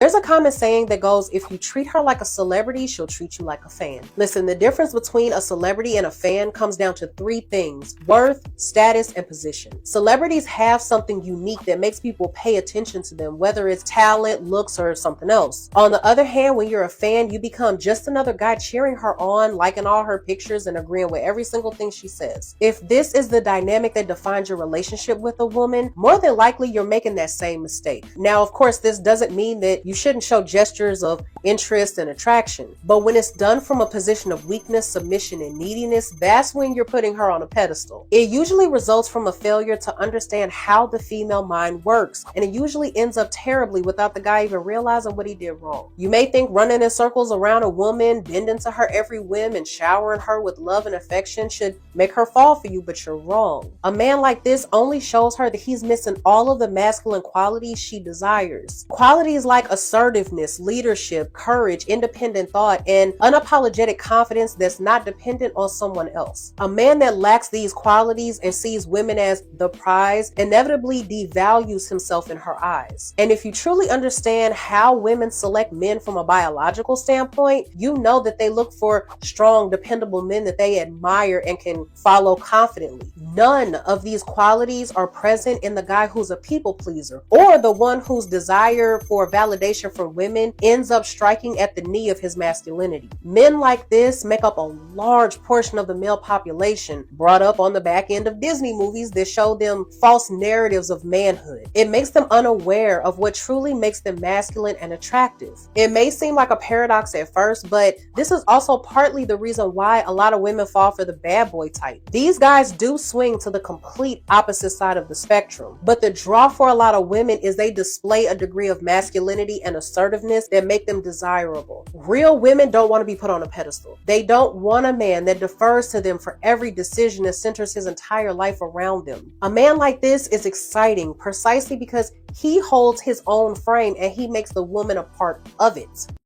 There's a common saying that goes, if you treat her like a celebrity, she'll treat you like a fan. Listen, the difference between a celebrity and a fan comes down to three things: worth, status, and position. Celebrities have something unique that makes people pay attention to them, whether it's talent, looks, or something else. On the other hand, when you're a fan, you become just another guy cheering her on, liking all her pictures, and agreeing with every single thing she says. If this is the dynamic that defines your relationship with a woman, more than likely you're making that same mistake. Now, of course, this doesn't mean that you shouldn't show gestures of interest and attraction, but when it's done from a position of weakness, submission, and neediness, that's when you're putting her on a pedestal. It usually results from a failure to understand how the female mind works, and it usually ends up terribly without the guy even realizing what he did wrong. You may think running in circles around a woman, bending to her every whim, and showering her with love and affection should make her fall for you, but you're wrong. A man like this only shows her that he's missing all of the masculine qualities she desires. Qualities like assertiveness, leadership, courage, independent thought, and unapologetic confidence that's not dependent on someone else. A man that lacks these qualities and sees women as the prize inevitably devalues himself in her eyes. And if you truly understand how women select men from a biological standpoint, you know that they look for strong, dependable men that they admire and can follow confidently. None of these qualities are present in the guy who's a people pleaser, or the one whose desire for validation from women ends up striking at the knee of his masculinity. Men like this make up a large portion of the male population, brought up on the back end of Disney movies that show them false narratives of manhood. It makes them unaware of what truly makes them masculine and attractive. It may seem like a paradox at first, but this is also partly the reason why a lot of women fall for the bad boy type. These guys do swing to the complete opposite side of the spectrum, but the draw for a lot of women is they display a degree of masculinity and assertiveness that make them desirable. Real women don't want to be put on a pedestal. They don't want a man that defers to them for every decision and centers his entire life around them. A man like this is exciting precisely because he holds his own frame and he makes the woman a part of it.